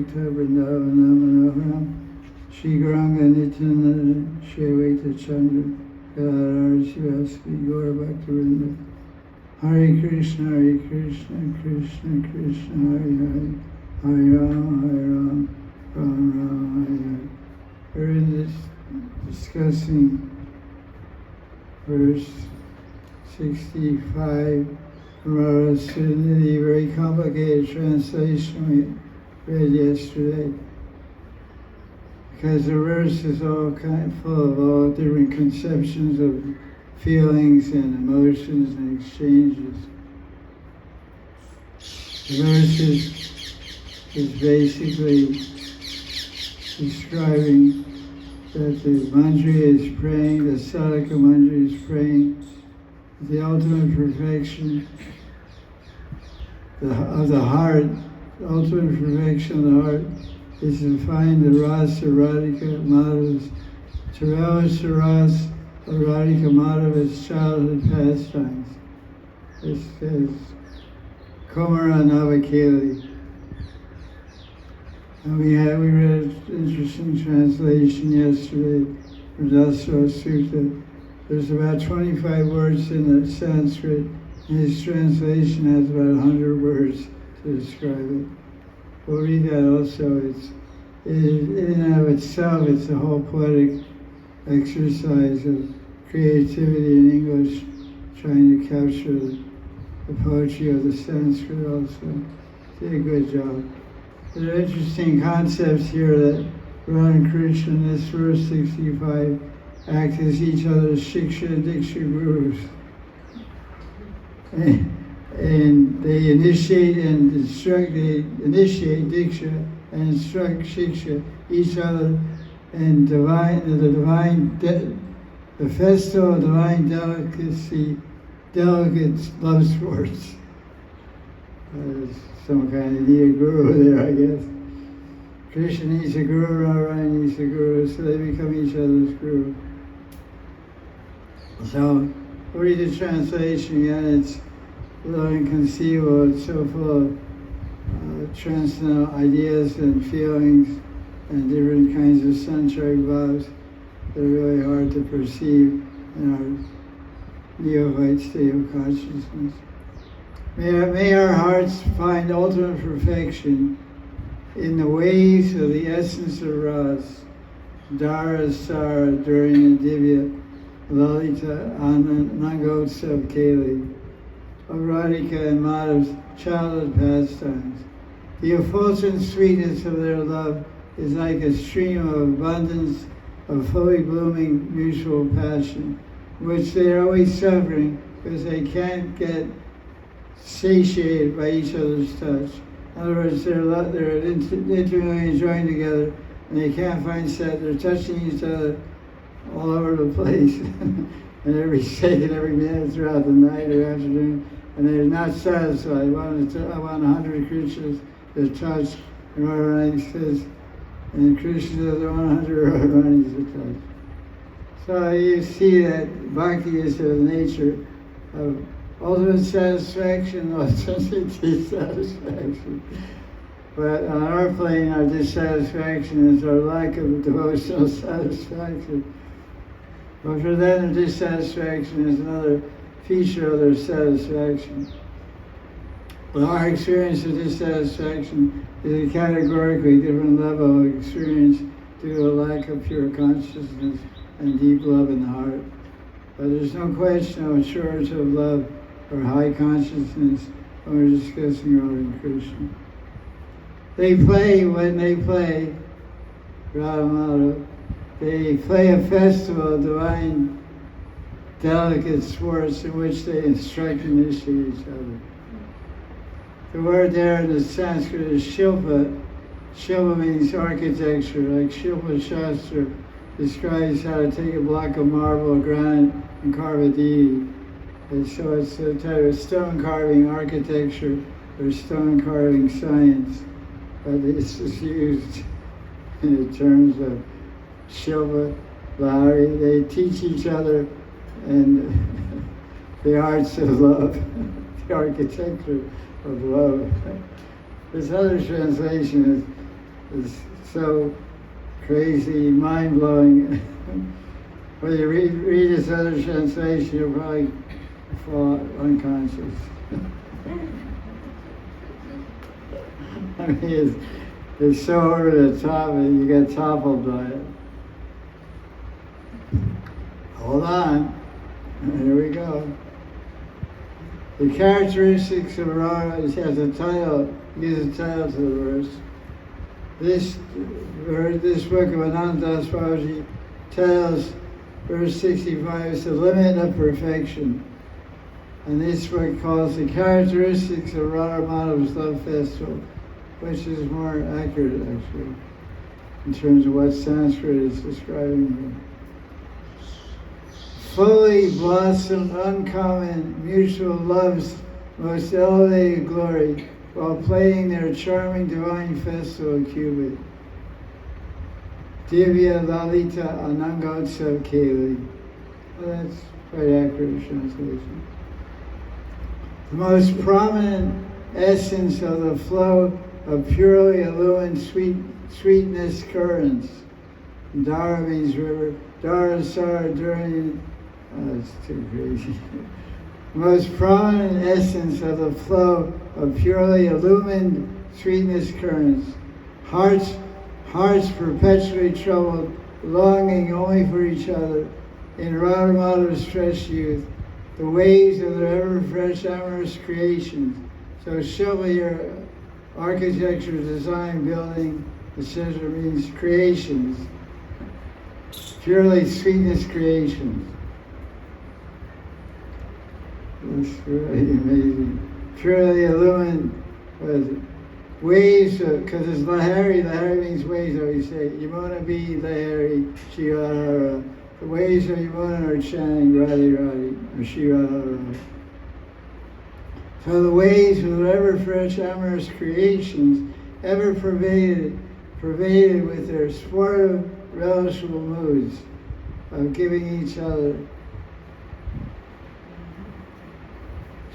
Vrindavanamanoharam Shigaranga Nityananda Sheveta Chandra Radharani Shivasvi Gaura Bhaktivinoda Hare Krishna Krishna Krishna Hare Hare Hare Ram Ram Hare Hare. We're in this discussing verse 65 from Maharaj to Nidhi, very complicated translation we read yesterday, because the verse is all kind of full of all different conceptions of feelings and emotions and exchanges. The verse is basically describing that the Manjari is praying, the Sadhaka Manjari is praying, the ultimate perfection of the heart, the ultimate perfection of the heart is to find the Rasa, Radhika, Madhavas, to relish the Rasa, Radhika, Madhava's childhood pastimes. It says, Komara Navakeli. And we read an interesting translation yesterday from Dasra Sutta. There's about 25 words in the Sanskrit, and his translation has about 100 words to describe it. We'll read that also. In and of itself, it's a whole poetic exercise of creativity in English, trying to capture the poetry of the Sanskrit also. Did a good job. There are interesting concepts here that Radha and Krishna in this verse 65 act as each other's Shiksha and Diksha gurus. And they initiate and instruct, they initiate Diksha and instruct Shiksha, each other in the festival of divine delicacy, delicate love sports. Some kind of need a guru there, I guess. Krishna needs a guru, Radharani needs a guru, so they become each other's guru. So, we'll read the translation again. It's a little inconceivable. It's so full of transcendental ideas and feelings and different kinds of sancharic bhavs that are really hard to perceive in our neophyte state of consciousness. May our hearts find ultimate perfection in the ways of the essence of Ras, Dara Sara during the Divya, Lalita Nangotsav Keli, of Radhika and Madhav's childhood pastimes. The effulgent sweetness of their love is like a stream of abundance of fully blooming mutual passion, which they are always suffering because they can't get satiated by each other's touch. In other words, they're intimately enjoying together, and they can't find set. They're touching each other all over the place, and every second, every minute throughout the night or afternoon, and they're not satisfied. I want 100 Krishnas to touch, and Radharani says, and Krishna says, I want 100 Radharanis to touch. So you see that bhakti is the nature of ultimate satisfaction, ultimate dissatisfaction. But on our plane, our dissatisfaction is our lack of devotional satisfaction. But for them, the dissatisfaction is another feature of their satisfaction. Well, our experience of dissatisfaction is a categorically different level of experience due to a lack of pure consciousness and deep love in the heart. But there's no question of a shortage of love or high consciousness when we're discussing Radha and Krishna. They play when they play Radha Madhava. They play a festival of divine delicate sports in which they instruct and initiate each other. The word there in the Sanskrit is Shilpa. Shilpa means architecture, like Shilpa Shastra describes how to take a block of marble or granite and carve a deity. And so it's a type of stone carving architecture or stone carving science, but it's just used in the terms of Shilpa, Lahari. They teach each other and the arts of love, the architecture of love. This other translation is is so crazy, mind-blowing. When you read this other translation, you'll probably fall unconscious. I mean, it's so over the top and you get toppled by it. Hold on. Here we go. The characteristics of Radha, it has a title, gives a title to the verse. This book of Madan Das Babaji tells, verse 65, is the limit of perfection. And this book calls the characteristics of Radha Madhav's love festival, which is more accurate actually, in terms of what Sanskrit is describing here. Fully blossomed, uncommon, mutual love's most elevated glory, while playing their charming divine festival Cupid. Divya Lalita Anangotsav Keli. Well, that's quite accurate translation. The most prominent essence of the flow of purely illumined sweetness currents. Dara means river. Dara during. That's too crazy. Most prominent essence of the flow of purely illumined sweetness currents. Hearts perpetually troubled, longing only for each other. In Radha Madhav's fresh youth, the waves of their ever-fresh amorous creations. So chivalry, architecture, design, building, etc. means creations. Purely sweetness creations. That's really amazing. Purely illumined, waves, because it's Lahari. Lahari means waves, so you say, Yamuna be Lahari, Shirahara. The waves of Yamuna are chanting Radhi Radhi, or Shirahara. So the waves of the ever-fresh amorous creations, ever pervaded with their sportive, relishable moods of giving each other.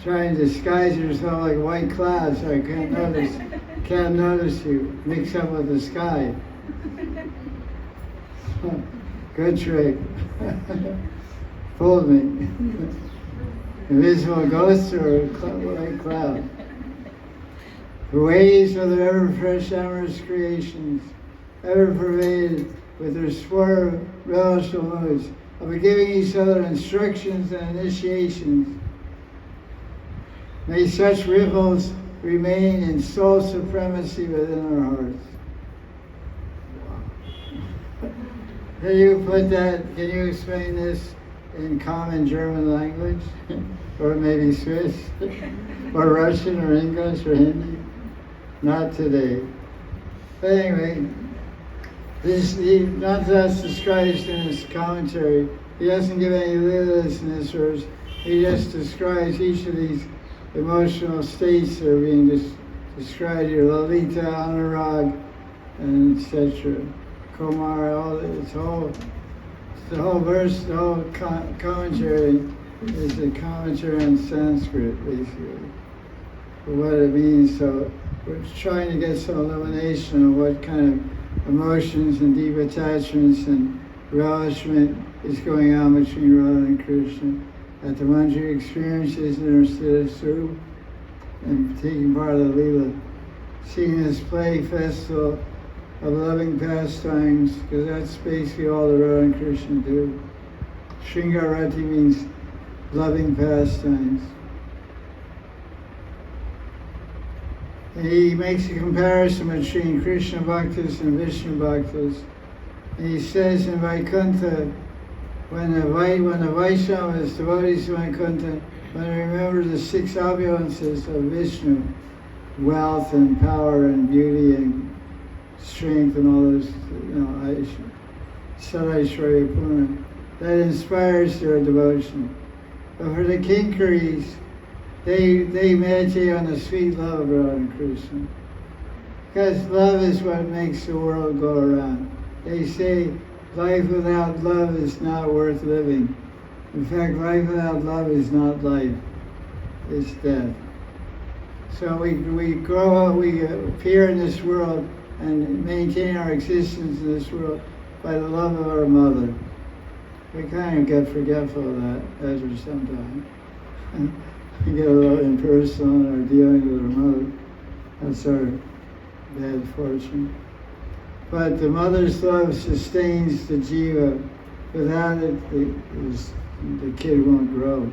Trying to disguise yourself like white clouds so I can't notice you. Mix up with the sky. Good trick. Fooled me. Invisible ghost or white cloud. The waves of the ever-fresh amorous creations, ever pervaded with their sportive, relishable moods of giving each other instructions and initiations. May such ripples remain in soul supremacy within our hearts. Wow. Can you put that, can you explain this in common German language? Or maybe Swiss? Or Russian or English or Hindi? Not today. But anyway, Radharani describes in his commentary, he doesn't give any lyrics in this verse, he just describes each of these emotional states that are being described here, Lalita, Anurag, and etc. Kumar, the whole verse, the whole commentary is a commentary on Sanskrit, basically, for what it means. So we're trying to get some illumination of what kind of emotions and deep attachments and relishment is going on between Radha and Krishna. At the Manjari experiences in her Sudha and taking part of the Leela, seeing this play festival of loving pastimes, because that's basically all the Radha and Krishna do. Shringarati means loving pastimes. And he makes a comparison between Krishna Bhaktas and Vishnu Bhaktas. And he says in Vaikuntha, when the Vaishnavas, devotees of Vaikuntha, when they remember the six opulences of Vishnu, wealth and power and beauty and strength and all those, Sadaishwarya Purna, that inspires their devotion. But for the Kinkaris, they meditate on the sweet love of Radha and Krishna. Because love is what makes the world go around. They say, life without love is not worth living. In fact, life without love is not life, it's death. So we grow up, we appear in this world and maintain our existence in this world by the love of our mother. We kind of get forgetful of that after some time. We get a little impersonal in our dealing with our mother. That's our bad fortune. But the mother's love sustains the jiva. Without it, the kid won't grow.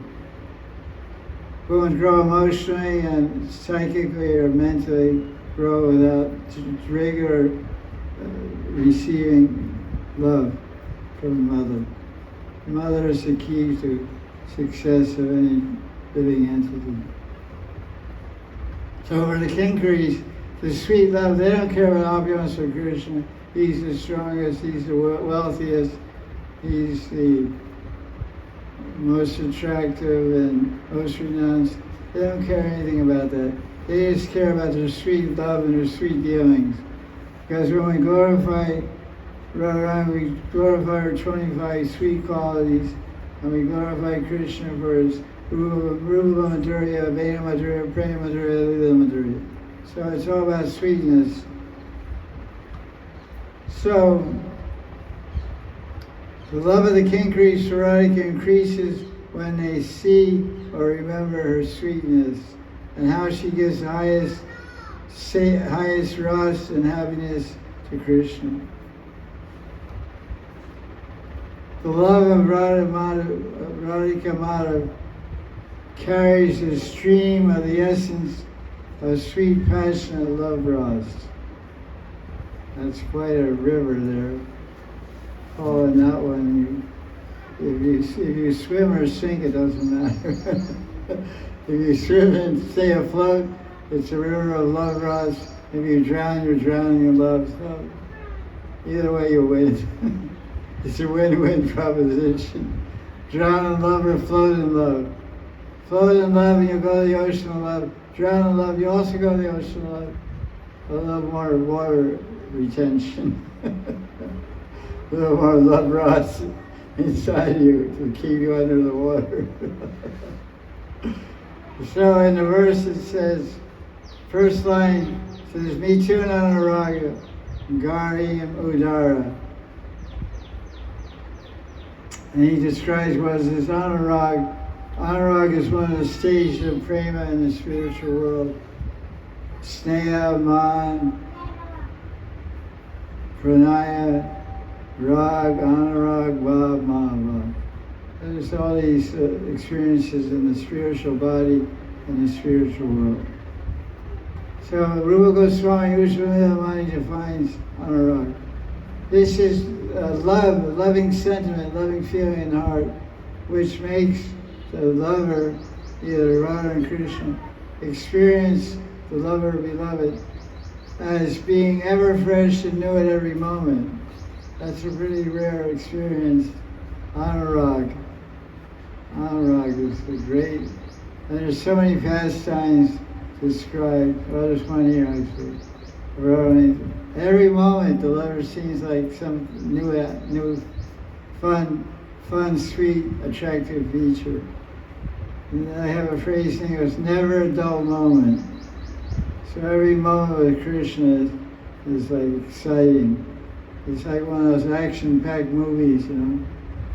We won't grow emotionally and psychically or mentally grow without regular receiving love from the mother. The mother is the key to success of any living entity. So for the Kinkaris, the sweet love, they don't care about opulence or Krishna. He's the strongest, he's the wealthiest, he's the most attractive and most renounced. They don't care anything about that. They just care about their sweet love and their sweet dealings. Because when we glorify Radharani, we glorify her 25 sweet qualities, and we glorify Krishna for his Rupa Madhurya, Veda Madhurya, Prema Madhurya, Lila Madhurya. So it's all about sweetness. So, the love of the Kinkaris for Radhika increases when they see or remember her sweetness and how she gives the highest rasa and happiness to Krishna. The love of Radhika Madhav carries the stream of the essence of sweet, passionate love rasa. That's quite a river there. Oh, and that one, if you swim or sink, it doesn't matter. If you swim and stay afloat, it's a river of love rasa. If you drown, you're drowning in love. So either way, you win. It's a win-win proposition. Drown in love or float in love. Float in love and you go to the ocean of love. Drown in love, you also go to the ocean of love. A little more water retention. A little more love rasa inside you to keep you under the water. So in the verse it says, first line says, Mituna Anuraga, Gari Udara. And he describes what is this anurag. Anurag is one of the stages of prema in the spiritual world. Sneha, man, pranaya, rag, anurag, bhav, mahabhav. There's all these experiences in the spiritual body and the spiritual world. So Rupa Goswami usually defines anurag. This is love, a loving sentiment, loving feeling in the heart, which makes the lover, either Radha and Krishna, experience the lover beloved as being ever fresh and new at every moment. That's a pretty rare experience. Anurag. Anurag is the great, and there's so many pastimes described. Well, there's one here actually. Every moment the lover seems like some new, fun, sweet, attractive feature. And I have a phrase saying it's never a dull moment. So every moment with Krishna is like exciting. It's like one of those action-packed movies, you know.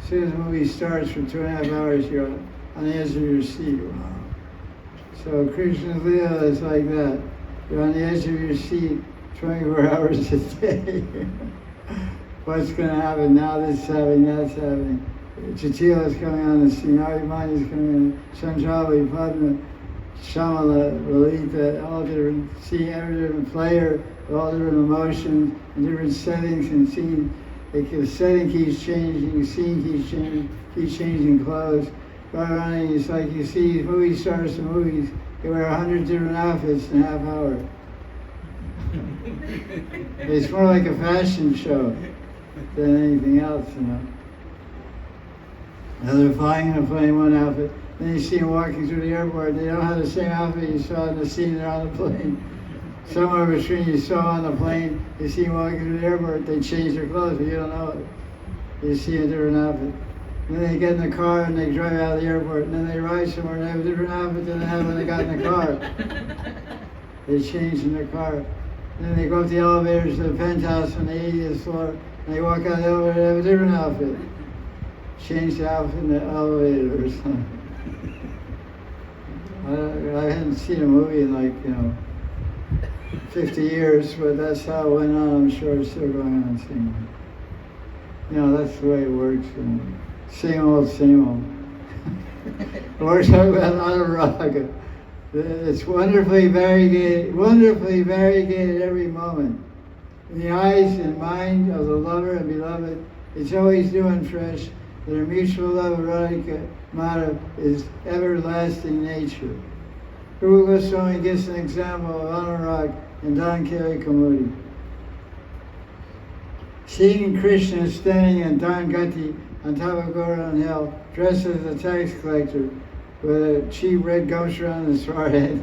As soon as the movie starts for 2.5 hours, you're on the edge of your seat. Wow. So Krishna's Leela is like that. You're on the edge of your seat 24 hours a day. What's going to happen? Now this is happening, that's happening. Chatila is coming on the scene, Arimani is coming on, Sanjali, Padma, Shamala, Lalita, all different, seeing every different player, all different emotions, and different settings and scenes. The setting keeps changing, the scene keeps changing clothes. Radharani, it's like you see movie stars in movies, they wear 100 different outfits in a half hour. It's more like a fashion show than anything else, you know. Now they're flying in a plane, one outfit, then you see them walking through the airport, they don't have the same outfit you saw in the scene they're on the plane. Somewhere between you saw on the plane, you see them walking through the airport, they change their clothes, but you don't know it. You see a different outfit. And then they get in the car and they drive out of the airport, and then they ride somewhere and they have a different outfit than they had when they got in the car. They change in their car. Then they go up the elevators to the penthouse on the 80th floor, and they walk out the elevator, they have a different outfit. Change the outfit in the elevator or something. I hadn't seen a movie in like, 50 years, but that's how it went on. I'm sure it's still going on. Same. That's the way it works. Same old, same old. We're talking about Anuraga. It's wonderfully variegated every moment. In the eyes and mind of the lover and beloved, it's always new and fresh. Their mutual love of Radha Madhav is everlasting nature. Rupa Goswami gives an example of Anurag in Dankari Kamudi. Seeing Krishna standing in Dangati on top of Govardhan Hill, dressed as a tax collector, with a cheap red gumshoe on his forehead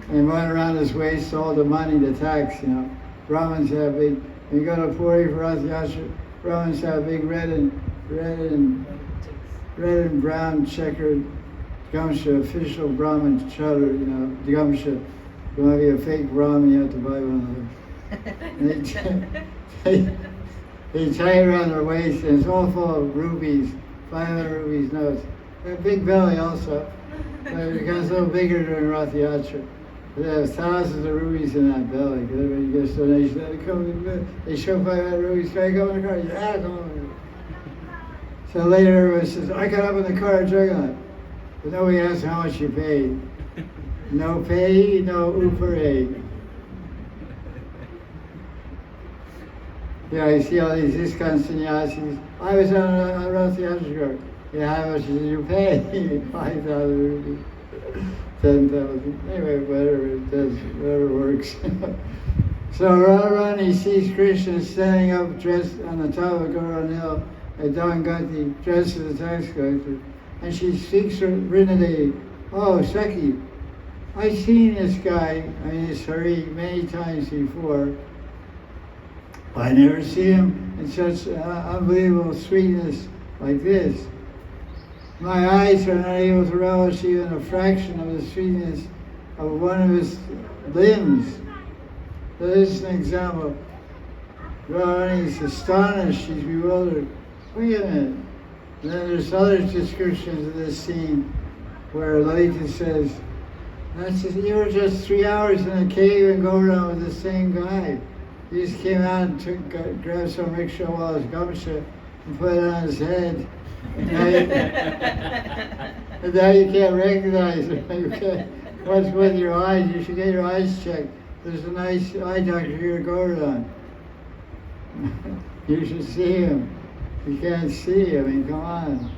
and one around his waist, all the money, the tax, Brahmins have big, you go to Puri for Rath Yatra, Brahmins have big red and brown checkered gumshoe, official Brahmin chadar, the gumshoe. You want to be a fake Brahmin, you have to buy one of those. They tie it around their waist, and it's all full of rubies, 500 rubies notes. They have a big belly also. It becomes a little bigger during Rath Yatra. They have thousands of rubies in that belly. Everybody gets donations. They show 500 rubies. Can I go in the car? Yeah, go on. So later everyone says, I got up in the car and drank on it. But nobody asks how much you paid. No pay, no upare. You see all these ISKCON sannyasis. I was on Rath Yatra. Yeah, how much did you pay? 5,000 rupees, 10,000. Anyway, whatever it does, whatever works. So Radharani sees Krishna standing up dressed on the top of Govardhan Hill at Dangati, dressed as a tax collector. And she speaks to Rinade, oh, Saki, I've seen this guy, his Hari, many times before. I never see him in such unbelievable sweetness like this. My eyes are not able to relish even a fraction of the sweetness of one of his limbs. So this is an example. Radharani is astonished, she's bewildered. Wait a minute. And then there's other descriptions of this scene where Lalita says, you were just 3 hours in a cave and go around with the same guy. He just came out and grabbed some rickshaw while his gumshoe and put it on his head. And now you can't recognize him. What's with your eyes? You should get your eyes checked. There's a nice eye doctor here to go around. You should see him. You can't see. Come on.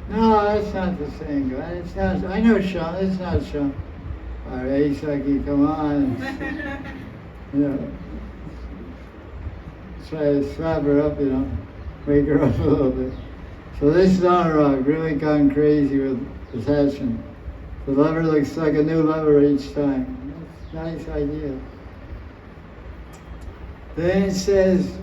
No, that's not the same guy. It's not. I know Sean. It's not Sean. All right, Saki, come on. Try to slap her up, wake her up a little bit. So this is Anurag, really gone crazy with attachment. The lover looks like a new lover each time. That's a nice idea. Then it says,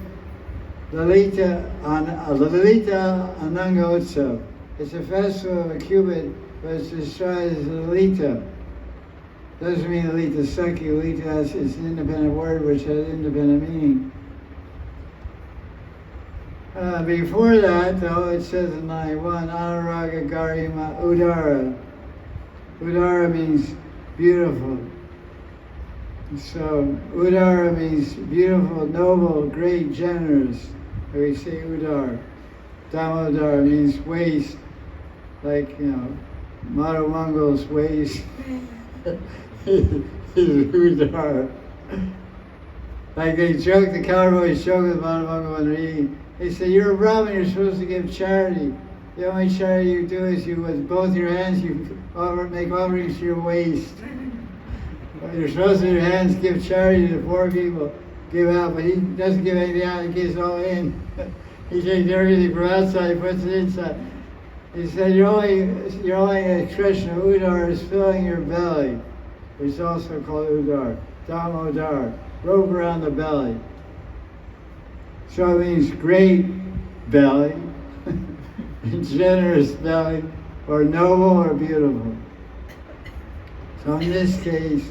Lalita Ananga Utsav. It's a festival of a cubit, but it's described as Lalita. Doesn't mean Lalita Saki. Lalita is an independent word which has independent meaning. Before that, though, it says in line 1, Anuraga Garima Udara. Udara means beautiful. So Udara means beautiful, noble, great, generous. We say Udar. Damodar means waist, like, Madhu Mangal's waist. is Udar. Like they joke, the cowboys joke with Madhu Mangal when they're eating. They say, you're a Brahmin, you're supposed to give charity. The only charity you do is you, with both your hands, you make offerings to your waist. You're supposed to, with your hands, give charity to poor people, give out, but he doesn't give anything out, he gives all in. He takes everything from outside, he puts it inside. He said, your only expression of udar is filling your belly, which is also called udar, damodar, rope around the belly. So it means great belly, generous belly, or noble or beautiful. So in this case,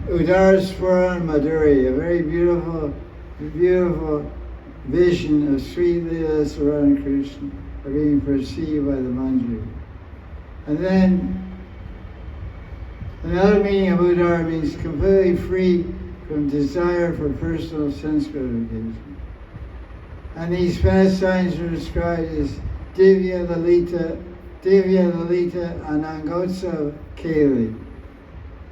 Udaraswaran Madhuri, a very beautiful, beautiful vision of sweet Leelas of Radha and Krishna are being perceived by the Manjari. And then another meaning of Udara means completely free from desire for personal sense gratification. And these pastimes are described as Divya Lalita Anangotsa Kali.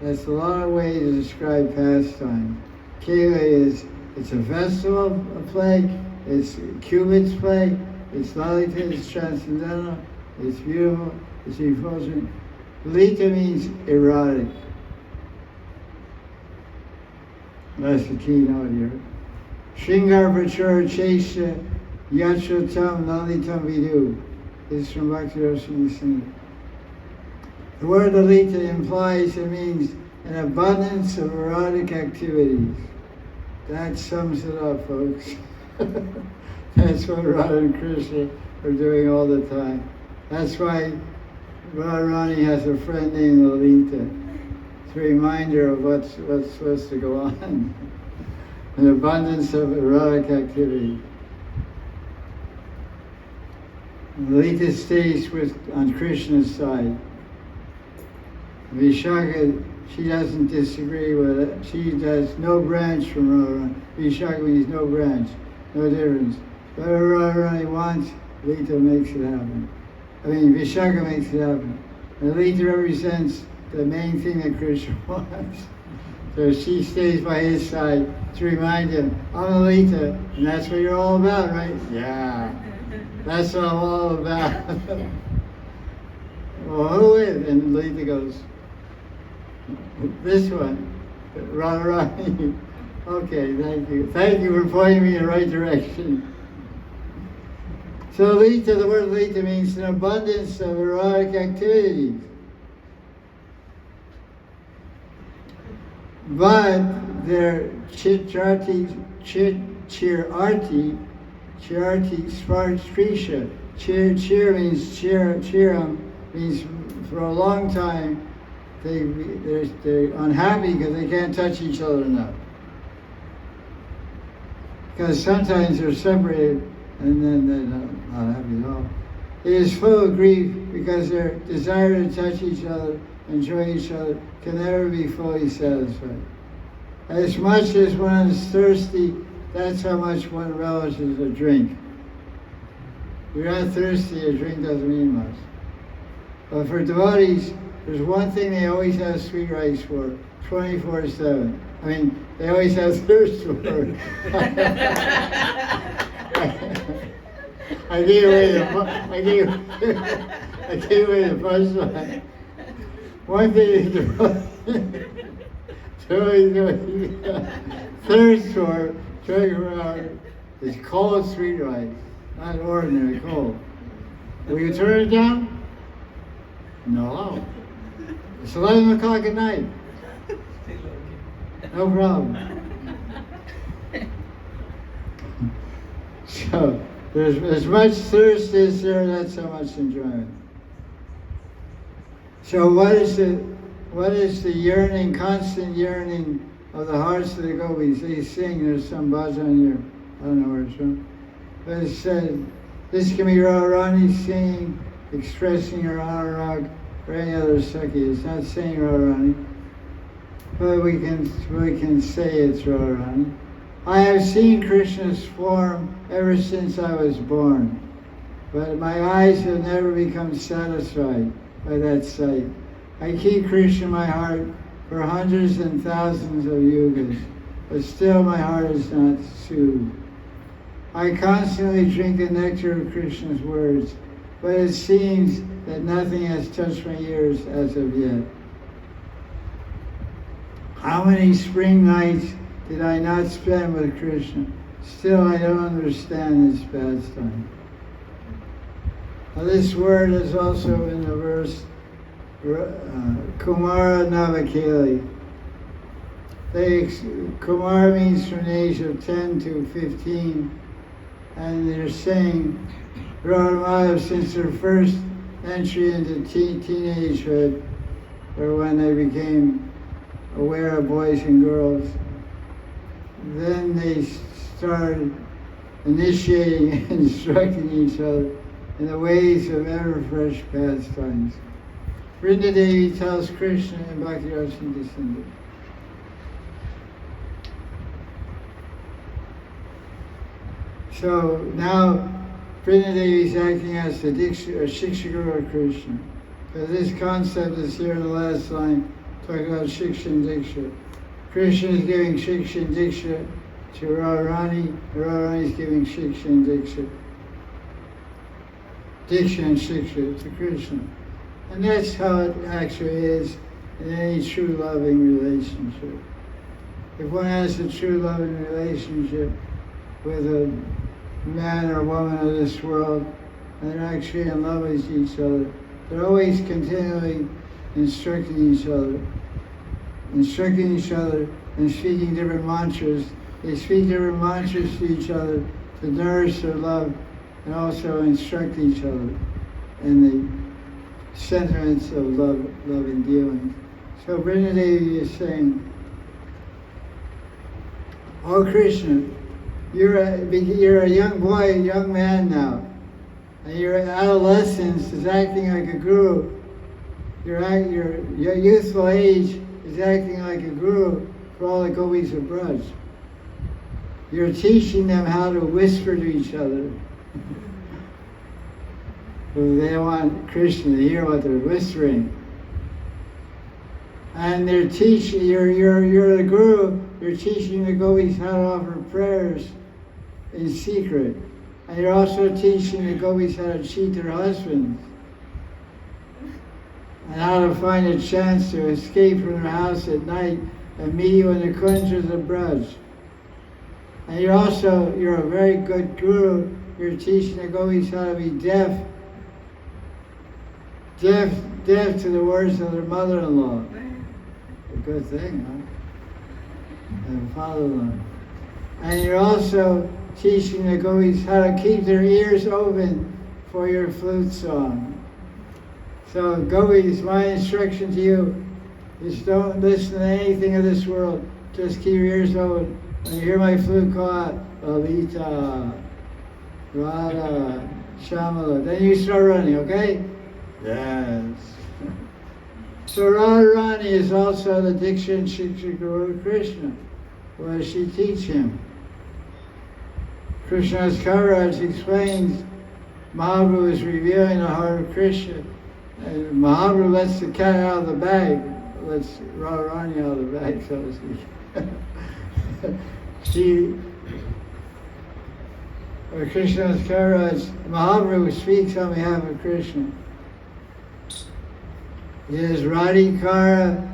That's a lot of ways to describe pastime. Kali it's a festival of play, it's Cupid's play, it's Lalita, it's transcendental, it's beautiful, it's effulgent. Lalita means erotic. That's the keynote here. Shringar Prachara Chesha Yachotam Lalitam Vidu. This is from Bhakti-Rasa Singh. The word Lalita implies it means an abundance of erotic activities. That sums it up, folks. That's what Radha and Krishna are doing all the time. That's why Radharani has a friend named Lalita. It's a reminder of what's supposed to go on. An abundance of erotic activity. Lalita stays on Krishna's side. Vishaka, she doesn't disagree with it. She does no branch from Radharani. Vishaka means no branch, no difference. Whatever Radharani wants, Lalita makes it happen. Vishaka makes it happen. And Lalita represents the main thing that Krishna wants. So she stays by his side to remind him, I'm Lalita, and that's what you're all about, right? Yeah, that's what I'm all about. Well, who is? And Lalita goes, this one, Radharani. Okay, thank you. Thank you for pointing me in the right direction. So Lalita, the word Lalita means an abundance of erotic activities. But their chirarti, svartrisha. Cheer means cheeram, means for a long time they're unhappy because they can't touch each other enough. Because sometimes they're separated and then they're not happy at all. It is full of grief because their desire to touch each other, enjoy each other, can never be fully satisfied. As much as one is thirsty, that's how much one relishes a drink. If you're not thirsty, a drink doesn't mean much. But for devotees, there's one thing they always have sweet rice for, 24/7. They always have thirst for it. I gave away the first one. One thing thirst for 24 hours is cold sweet rice, not ordinary cold. Will you turn it down? No. It's 11 o'clock at night. No problem. So there's as much thirst as there, that's so much enjoyment. So what is the yearning, constant yearning of the hearts of the gopis? They sing, there's some bhajan here, I don't know where it's from. But it said, this can be Radharani singing, expressing her anurag, or any other Sakhi. It's not saying Radharani, but we can say it's Radharani. I have seen Krishna's form ever since I was born, but my eyes have never become satisfied by that sight. I keep Krishna in my heart for hundreds and thousands of yugas, but still my heart is not soothed. I constantly drink the nectar of Krishna's words, but it seems that nothing has touched my ears as of yet. How many spring nights did I not spend with Krishna? Still I don't understand this pastime. Now this word is also in the verse Kumara Navakeli. Kumara means from the age of 10 to 15, and they're saying Radha since their first entry into teenagehood, or when they became aware of boys and girls. Then they started initiating and instructing each other in the ways of ever-fresh pastimes. Vrindadevi tells Krishna and Bhakti Rasamrita Sindhu. So now Vrindadevi is acting as the Shikshaguru of Krishna. So this concept is here in the last line, talking about Shiksha and Diksha. Krishna is giving Shiksha and Diksha to Radharani, Radharani is giving Shiksha and Diksha. Diksha and Shiksha to Krishna. And that's how it actually is in any true loving relationship. If one has a true loving relationship with a man or woman of this world, and they're actually in love with each other, they're always continually instructing each other and speaking different mantras. They speak different mantras to each other to nourish their love and also instruct each other in the sentiments of love and dealing. So Vrindadevi is saying, "Oh Krishna, you're a young boy, a young man now, and your adolescence is acting like a guru. Your youthful age is acting like a guru for all the gopis of Braj. You're teaching them how to whisper to each other. They want Krishna to hear what they're whispering. And they're teaching, you're the guru, you're teaching the gopis how to offer prayers in secret. And you're also teaching the gopis how to cheat their husbands. And how to find a chance to escape from their house at night and meet you in the kunjas of Braj. And you're a very good guru. You're teaching the gopis how to be deaf to the words of their mother-in-law. A good thing, huh? And father-in-law. And you're also teaching the gopis how to keep their ears open for your flute song. So gopis, my instruction to you is don't listen to anything of this world. Just keep your ears open. When you hear my flute call out, Lalita, Radha, Shamala, then you start running, okay? Yes. So Radharani is also the Diksha and Shiksha Guru of Krishna. What does she teach him? Krishna's Maharaj explains Mahaprabhu is revealing the heart of Krishna. And Mahaprabhu lets the cat out of the bag, lets Radharani out of the bag, so to speak. Krishna's Maharaj, Mahaprabhu speaks on behalf of Krishna. He is Radhikara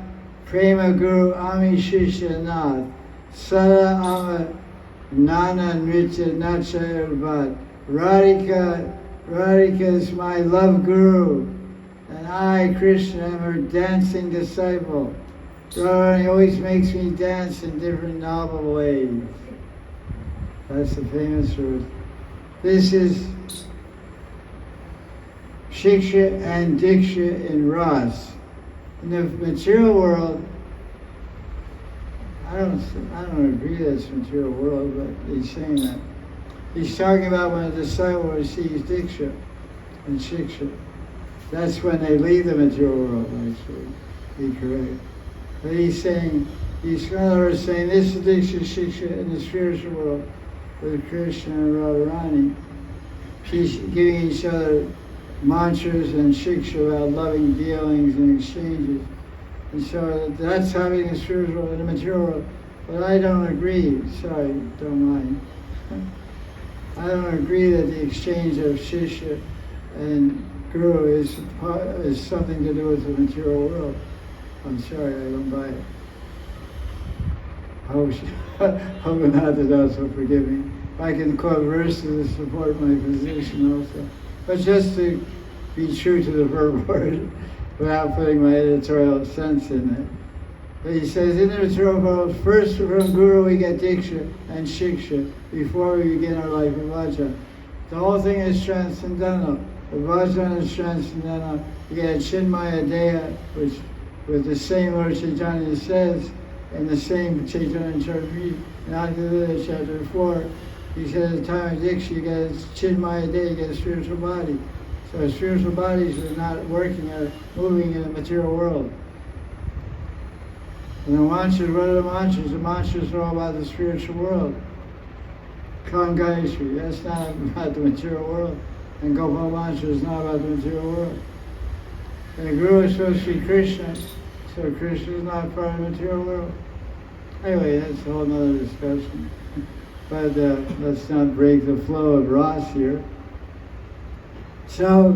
Prema Guru Ami Shishya Nath Sada Ama Nana Nritya Nacha Urvat. Radhika is my love guru, and I, Krishna, am her dancing disciple. Radharani always makes me dance in different novel ways. That's the famous verse. This is Shiksha and Diksha in Rasa. In the material world, I don't agree that it's material world, but he's saying that. He's talking about when a disciple receives Diksha and Shiksha. That's when they leave the material world, actually. Be correct. But he's saying, in other words, saying this is Diksha Shiksha in the spiritual world with Krishna and Radharani, giving each other mantras and shiksha about loving dealings and exchanges. And so that's having a spiritual and a material world. But I don't agree, sorry, don't mind. I don't agree that the exchange of shishya and guru is something to do with the material world. I'm sorry, I don't buy it. Raghunatha Das will forgive me. I can quote verses to support my position also. But just to be true to the purport without putting my editorial sense in it. But he says, in the material world, first from Guru we get Diksha and Shiksha before we begin our life of Vaja. The whole thing is transcendental. The Vaja is transcendental. You get a Chinmaya Deha, which with the same Lord Chaitanya says in the same Chaitanya Charitamrita, in Advaita chapter 4, he says at the time of Diksha you get a Chinmaya day, you get a spiritual body. So spiritual bodies are not working or moving in the material world. And the mantras, what are the mantras? The mantras are all about the spiritual world. Gayatri, that's not about the material world. And Gopal mantra is not about the material world. And the Guru is supposed to be Krishna, so Krishna is not part of the material world. Anyway, that's a whole other discussion. But let's not break the flow of Rasa here. So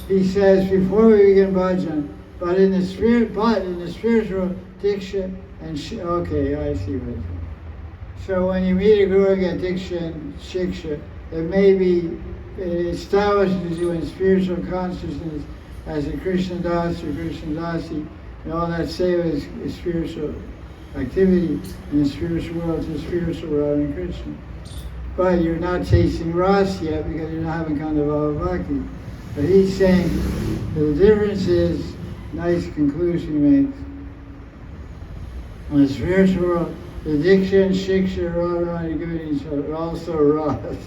he says, before we begin bhajan, but in the spiritual diksha and okay, I see what it is. So when you meet a guru and get diksha and shiksha, it may be it establishes you in spiritual consciousness as a Krishna das or Krishna dasi, and all that seva is spiritual activity in the spiritual world to the spiritual world in Krishna. But you're not tasting Rasa yet because you're not having Kandavava Bhakti. But he's saying the difference is, nice conclusion he makes, in the spiritual world, the diksha and shiksha are all around good each other, also Rasa.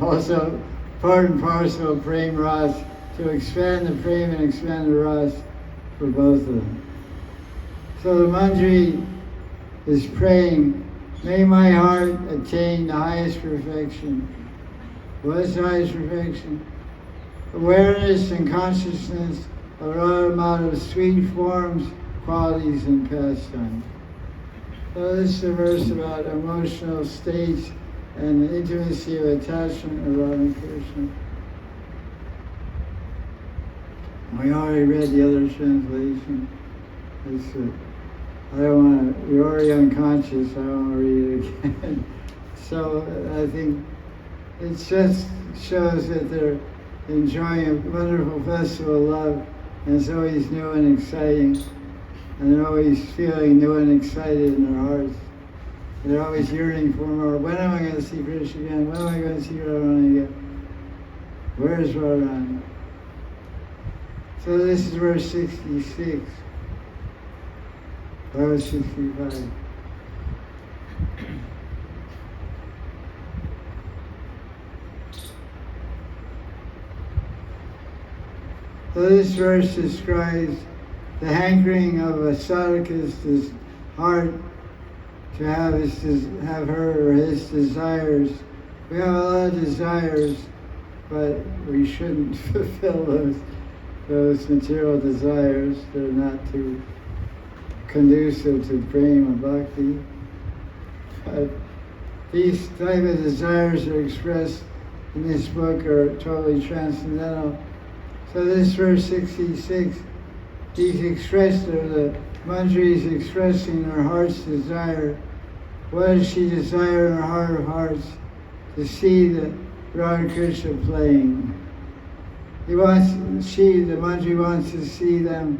Also part and parcel of prem Rasa, to expand the prem and expand the Rasa for both of them. So the Manjari is praying, may my heart attain the highest perfection. What is the highest perfection? Awareness and consciousness of all amount of sweet forms, qualities, and pastimes. So this is a verse about emotional states and the intimacy of attachment of Radha and Krishna. We already read the other translation. I don't want to, we're already unconscious, I don't want to read it again. So I think it just shows that they're enjoying a wonderful festival of love, and it's always new and exciting, and they're always feeling new and excited in their hearts. And they're always yearning for more. When am I going to see Krishna again? When am I going to see Radharani again? Where is Radharani? So this is verse 66. Verse 65. So this verse describes the hankering of a sadhaka's heart to have her or his desires. We have a lot of desires, but we shouldn't fulfill those material desires. They're not too conducive to prema and bhakti. But these type of desires are expressed in this book are totally transcendental. So this verse 66, he's expressed, or the Manjari is expressing her heart's desire. What does she desire in her heart of hearts? To see the Radha Krishna playing. The Manjari wants to see them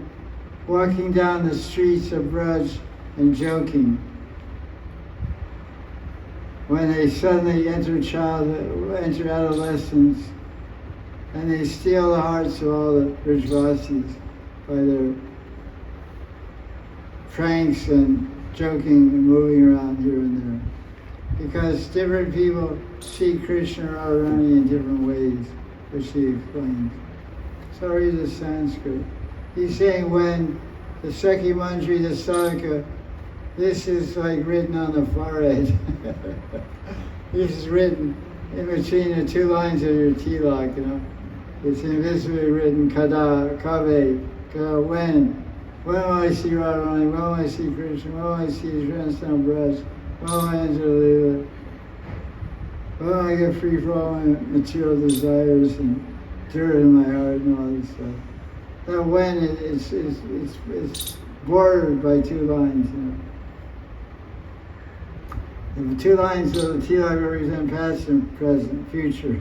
walking down the streets of Braj and joking. When they suddenly enter adolescence, and they steal the hearts of all the Brajvasis by their pranks and joking and moving around here and there. Because different people see Krishna or Radharani in different ways, which he explains. So read the Sanskrit. He's saying when the Sekhi Manjari, the Sadhaka, this is like written on the forehead. This is written in between the two lines of your tilak, you know. It's invisibly written, kada, kave, kada, when will I see Radharani, when will I see Krishna, when will I see his transcendental breast, when will I enter the Leela, when will I get free from all my material desires and dirt in my heart and all this stuff. That when it's bordered by two lines, you know. The two lines of the tilak represent past and present, future.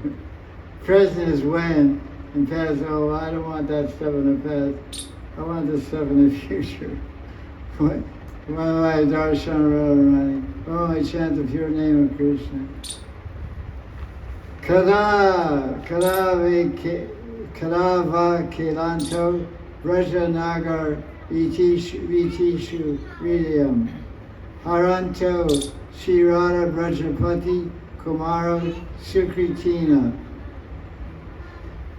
Present is when, and past, oh, I don't want that stuff in the past. I want this stuff in the future. When will I darshan Radharani? When will I chant the pure name of Krishna? Kada va kelanto Brajanagar Vitishu Hridayam. Haranto Sri Radha Brajapati Kumaro Sukritina.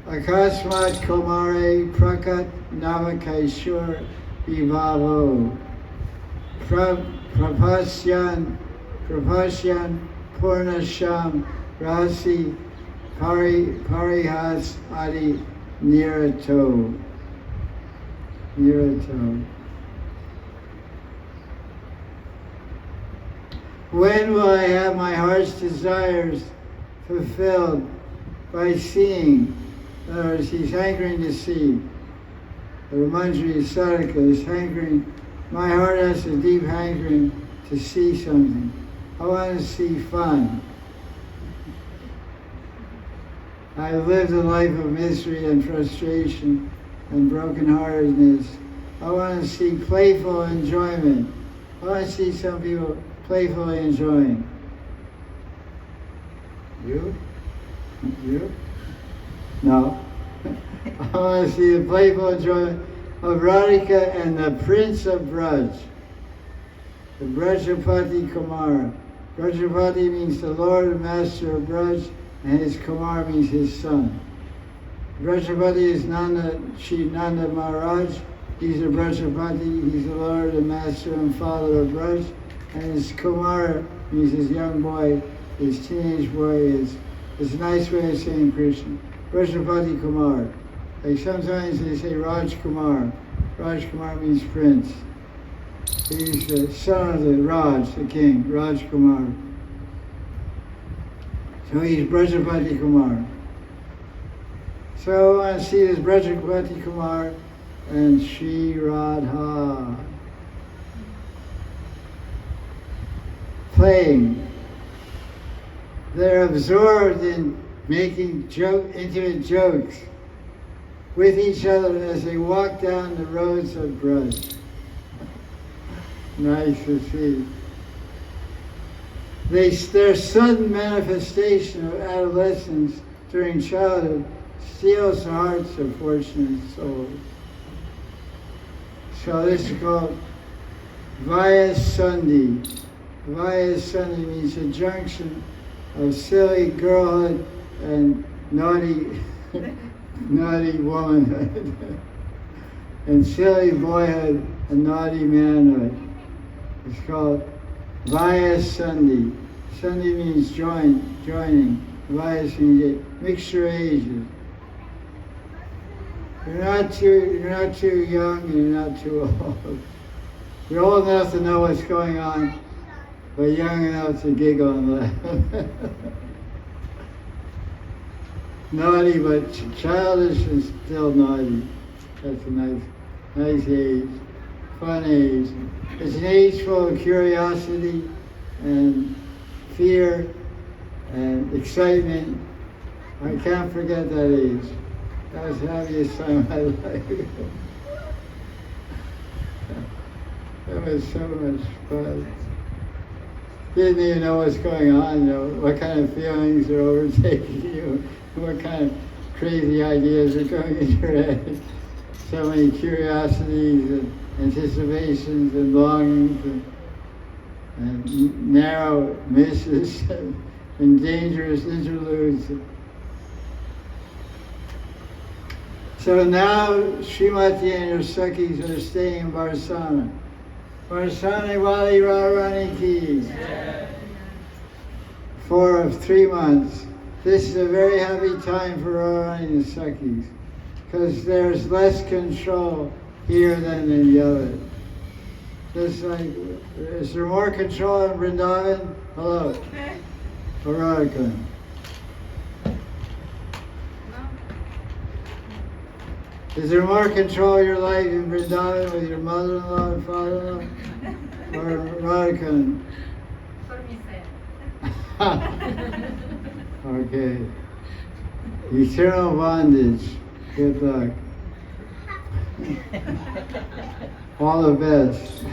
Akasmat Kumare Prakat Navakaishur Vivavo. Prapasyan Purnasham Rasi Parihas Adi Nirato. When will I have my heart's desires fulfilled? By seeing. In other words, he's hankering to see. The Manjari Sadhaka is hankering. My heart has a deep hankering to see something. I want to see fun. I've lived a life of misery and frustration and brokenheartedness. I want to see playful enjoyment. I want to see some people playfully enjoying. You? No. I want to see the playful enjoyment of Radhika and the Prince of Braj, the Brajapati Kumara. Brajapati means the Lord and Master of Braj, and his Kumar means his son. Brajapati is Shri Nanda Maharaj. He's a Brajapati, he's the Lord and Master and Father of Braj, and his Kumara means his young boy, his teenage boy is. It's a nice way of saying Krishna. Brajapati Kumar. Like sometimes they say Raj Kumar. Raj Kumar means prince. He's the son of the Raj, the king, Raj Kumar. So he's Brajapati Kumar. So I want to see this Brajapati Kumar and Sri Radha playing. They're absorbed in making intimate jokes with each other as they walk down the roads of Braj. Nice to see. Their sudden manifestation of adolescence during childhood steals the hearts of fortunate souls. So this is called Vayasandhi. Vayasandhi means a junction of silly girlhood and naughty womanhood, and silly boyhood and naughty manhood. It's called Vayasandhi. Sandhi means joining. Vayas means mixture ages. You're not too young and you're not too old. You're old enough to know what's going on, but young enough to giggle and laugh. Naughty, but childish and still naughty. That's a nice age, fun age. It's an age full of curiosity and fear and excitement. I can't forget that age. That was the happiest time of my life. That was so much fun. Didn't even know what's going on, what kind of feelings are overtaking you, what kind of crazy ideas are going in your head. So many curiosities and anticipations and longings and narrow misses and dangerous interludes. So now Srimati and her Sakhis are staying in Barsana. Barsana Wali Radharani ki. For 3 months. This is a very happy time for Radharani and the Sakhis, because there's less control here than in the other. Just like, is there more control in Vrindavan? Hello. Or Radharani? Is there more control of your life in Vrindavan with your mother-in-law and father-in-law? Or Radharani? For me, Okay. Eternal bondage. Good luck. All the best.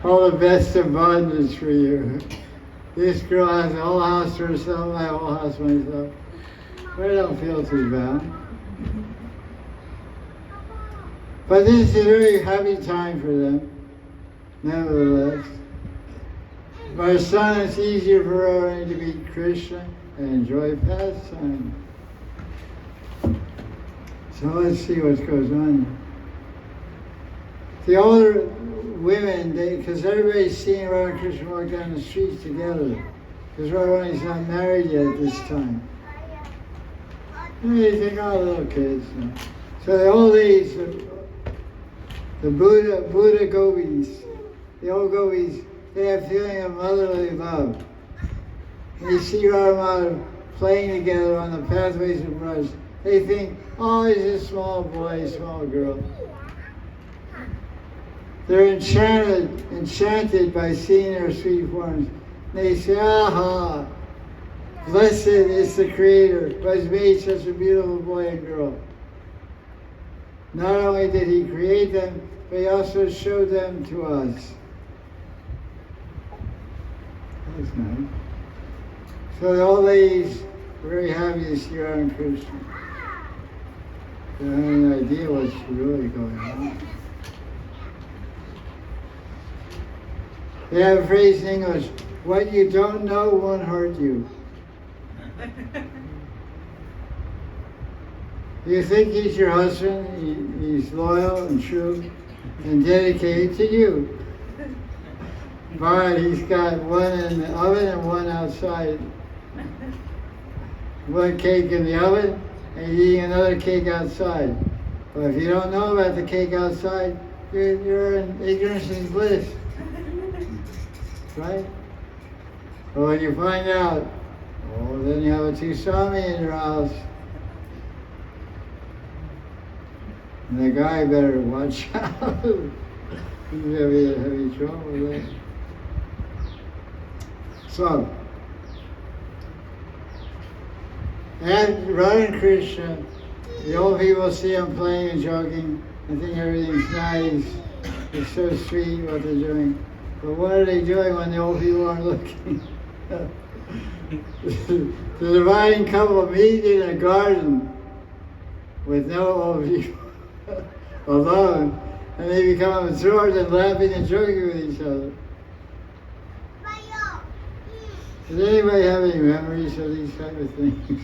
All the best of bondage for you. This girl has a whole house to herself, I have a whole house myself. But I don't feel too bad. But this is a very happy time for them, nevertheless. For a son, it's easier for Radharani to meet Krishna and enjoy pastime. So let's see what goes on. The older women, because everybody's seeing Radha and Krishna walk down the streets together, because Radharani's not married yet at this time. And they think, oh, little kids. So the old ladies, the Buddha gopis, the old gopis, they have a feeling of motherly love. And you see Radha playing together on the pathways of Rasa. They think, oh, he's a small boy, small girl. They're enchanted by seeing their sweet forms. They say, aha, blessed is the Creator who has made such a beautiful boy and girl. Not only did he create them, but he also showed them to us. That's nice. So the old ladies were very happy to see Radha and Krishna. They don't have any idea what's really going on. They have a phrase in English, what you don't know won't hurt you. You think he's your husband, he's loyal and true and dedicated to you. But he's got one in the oven and one outside. One cake in the oven and he's eating another cake outside. But if you don't know about the cake outside, you're in ignorance and bliss. Right? But when you find out, oh, then you have a Tusami in your house. And the guy better watch out. He's heavy trouble with that. So, and Radha and Krishna, the old people see them playing and joking and think everything's nice. It's so sweet what they're doing. But what are they doing when the old people aren't looking? The divine couple meet in a garden with no old people alone, and they become absorbed and laughing and joking with each other. Does anybody have any memories of these kind of things?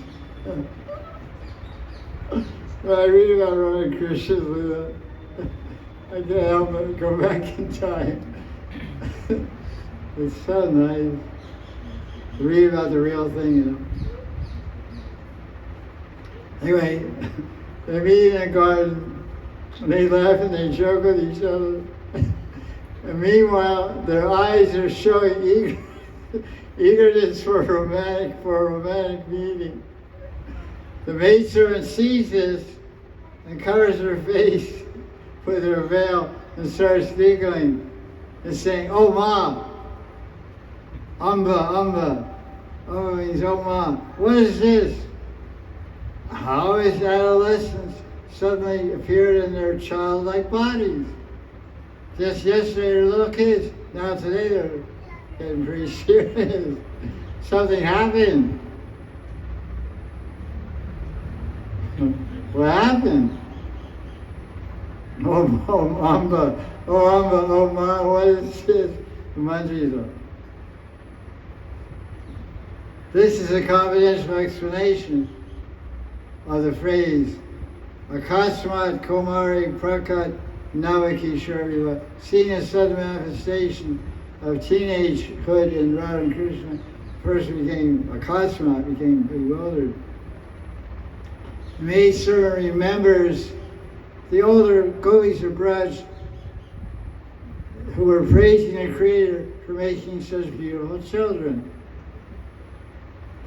When I read about Radha and Krishna, I can't help but go back in time. It's so nice to read about the real thing, you know. Anyway, they meet in a garden, and they laugh and they joke with each other. And meanwhile, their eyes are showing eagerness for a romantic meeting. The maidservant sees this and covers her face with her veil and starts giggling and saying, "Oh ma, Amba. Oh, means oh ma. What is this? How is adolescence suddenly appeared in their childlike bodies? Just yesterday they're little kids. Now today they're getting pretty serious. Something happened. What happened? Oh Amba, oh ma, what is this? Manjaris. This is a confidential explanation of the phrase Akasmat Komari Prakat Navaki Sharviva, seeing a sudden manifestation of teenagehood in Radha and Krishna. First Akasmat became bewildered. The maidservant remembers the older gopis of Braj who were praising the Creator for making such beautiful children.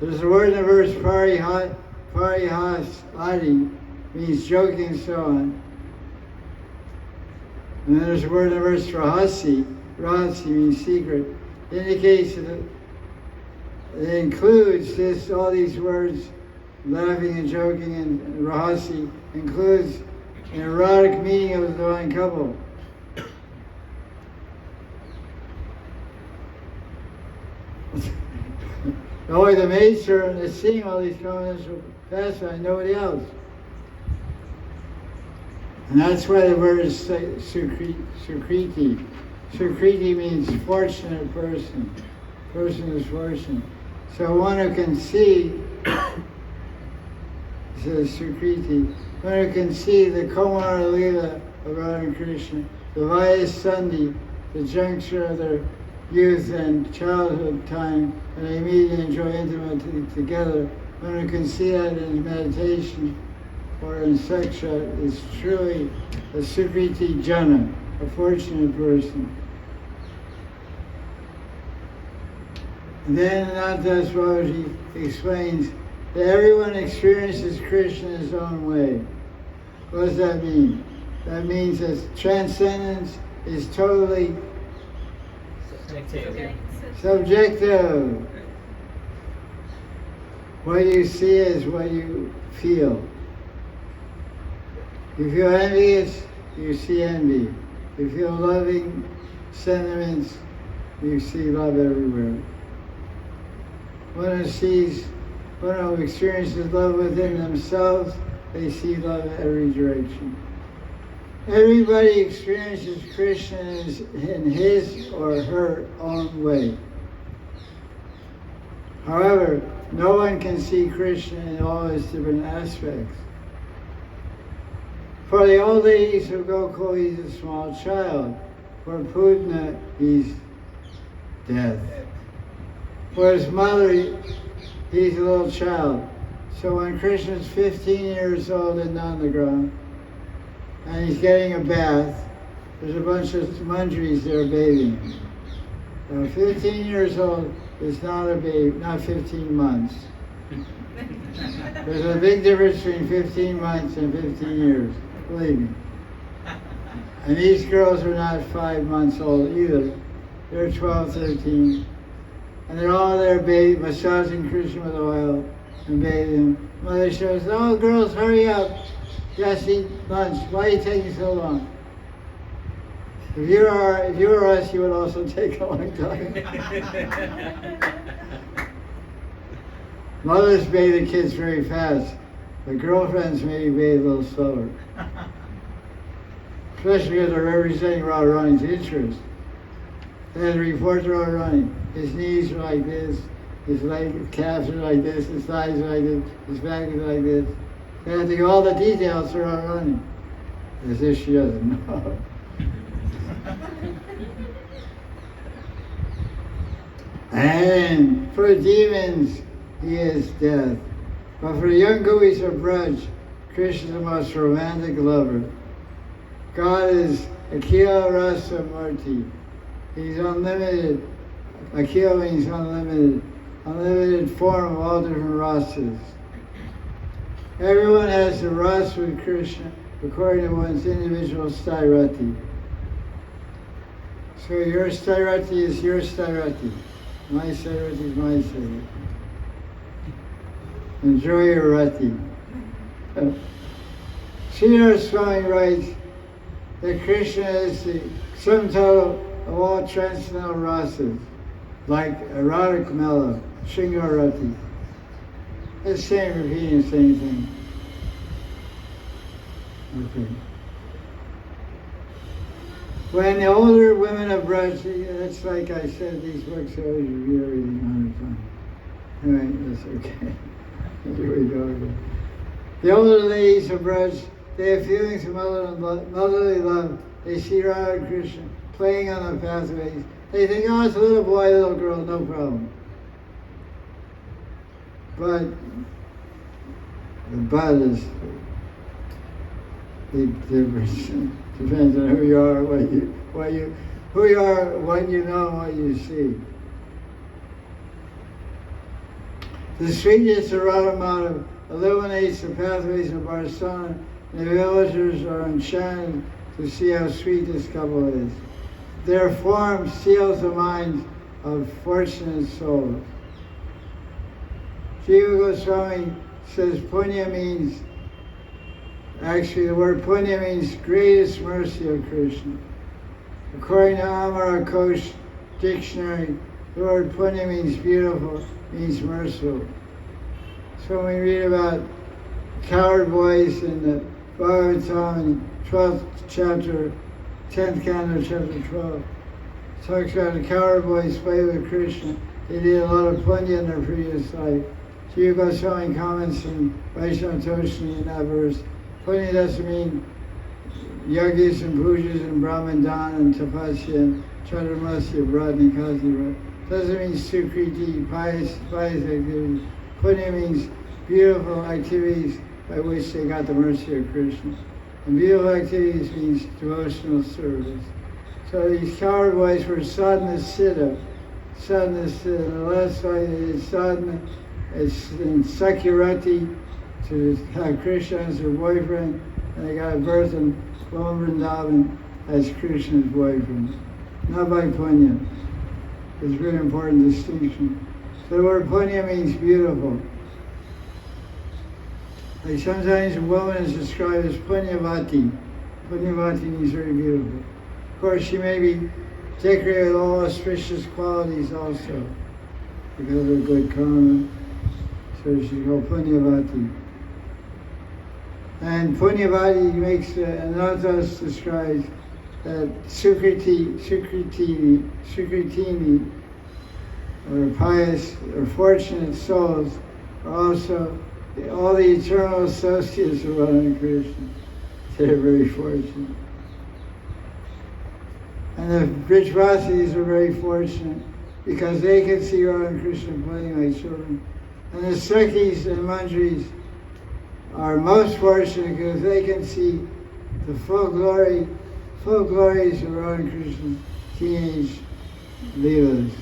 There's a word in the verse, parihas adi, means joking and so on. And then there's a word in the verse, rahasi means secret. It indicates that it includes all these words, laughing and joking, and rahasi includes an erotic meaning of the divine couple. Only the maidservant is seeing all these confidential pastimes, nobody else. And that's why the word is Sukriti. Sukriti means fortunate person. Person is fortunate. So one who can see, says Sukriti, one who can see the Komara Leela of Radha and Krishna, the Vaya Sandhi, the juncture of their youth and childhood time, and they meet and enjoy intimately together. One who can see that in meditation or in Saksha is truly a Sukriti Jana, a fortunate person. And then Raghunatha Das Goswami explains that everyone experiences Krishna in his own way. What does that mean? That means that transcendence is totally subjective. What you see is what you feel. You feel envious, you see envy. You feel loving sentiments, you see love everywhere. One who experiences love within themselves, they see love in every direction. Everybody experiences Krishna in his or her own way. However, no one can see Krishna in all his different aspects. For the old ladies of Gokul, he's a small child. For Putna, he's death. For his mother, he's a little child. So when Krishna's 15 years old in Nandagram, and he's getting a bath, there's a bunch of manjaris there bathing. 15 years old is not a baby, not 15 months. There's a big difference between 15 months and 15 years, believe me. And these girls are not 5 months old either. They're 12, 13. And they're all there bathing, massaging Krishna with oil and bathing. Mother says, "Oh, girls, hurry up. Just eat lunch. Why are you taking so long?" If you were us, you would also take a long time. Mothers bathe the kids very fast, but girlfriends maybe bathe a little slower. Especially because they're representing Radharani's interest. They had to report to Radharani. His knees are like this, his calves are like this, his thighs are like this, his back is like this. They have to give all the details to Radharani. As if she doesn't know. And for demons, he is death. But for the young gopis of Braj, Krishna is the most romantic lover. God is Akhila Rasa Murti. He's unlimited. Akhila means unlimited. Unlimited form of all different rasas. Everyone has the rasa with Krishna according to one's individual stairati. So your stairati is your stairati. My stairati is my stairati. Enjoy your rati. Sridhar Swami writes that Krishna is the sum total of all transcendental rasas, like erotic kamala, Shingarati. It's the same, repeating the same thing. Okay. When the older women of Braj, that's like I said, these books I always review everything 100 times. Alright, that's okay. Here we go again. The older ladies of Braj, they have feelings of motherly love. They see Radha and Krishna playing on the pathways. They think, oh, it's a little boy, little girl, no problem. But the but is a big difference. Depends on who you are, who you are, what you know, what you see. The sweetness of Radha Madhav illuminates the pathways of Barsana, and the villagers are enchanted to see how sweet this couple is. Their form seals the minds of fortunate souls. Jiva Goswami says punya means, actually the word punya means greatest mercy of Krishna. According to Amara Kosh dictionary, the word punya means beautiful, means merciful. So when we read about coward boys in the Bhagavatam, 12th chapter, 10th canto, chapter 12, talks about the cowherd boys play with Krishna. They did a lot of punya in their previous life. Jiva Goswami comments in Vaishnava Toshni in that verse. Punya doesn't mean yogis and pujas and brahmandan and tapasya and chaturmasya, brad and kasi. Doesn't mean sukriti, pious activities. Punya means beautiful activities by which they got the mercy of Krishna. And beautiful activities means devotional service. So these cowherd boys were sadhana siddha. Sadhana siddha. The last slide is sadhana. It's in Sakyarati to have Krishna as their boyfriend, and they got a birth in Vrindavan as Krishna's boyfriend. Not by punya. It's a very important distinction. So the word punya means beautiful. Like sometimes a woman is described as punyavati. Punyavati means very beautiful. Of course, she may be decorated with all auspicious qualities also, because of good karma. So she's called punyavati. And punyavati makes, Anatas describes that sukritini, or pious or fortunate souls, are also all the eternal associates of Radha and Krishna. They're very fortunate. And the Brijvasis are very fortunate because they can see Radha and Krishna playing like children. And the Sakhis and Manjaris are most fortunate because they can see the full glories of Radha and Krishna's teenage leelas.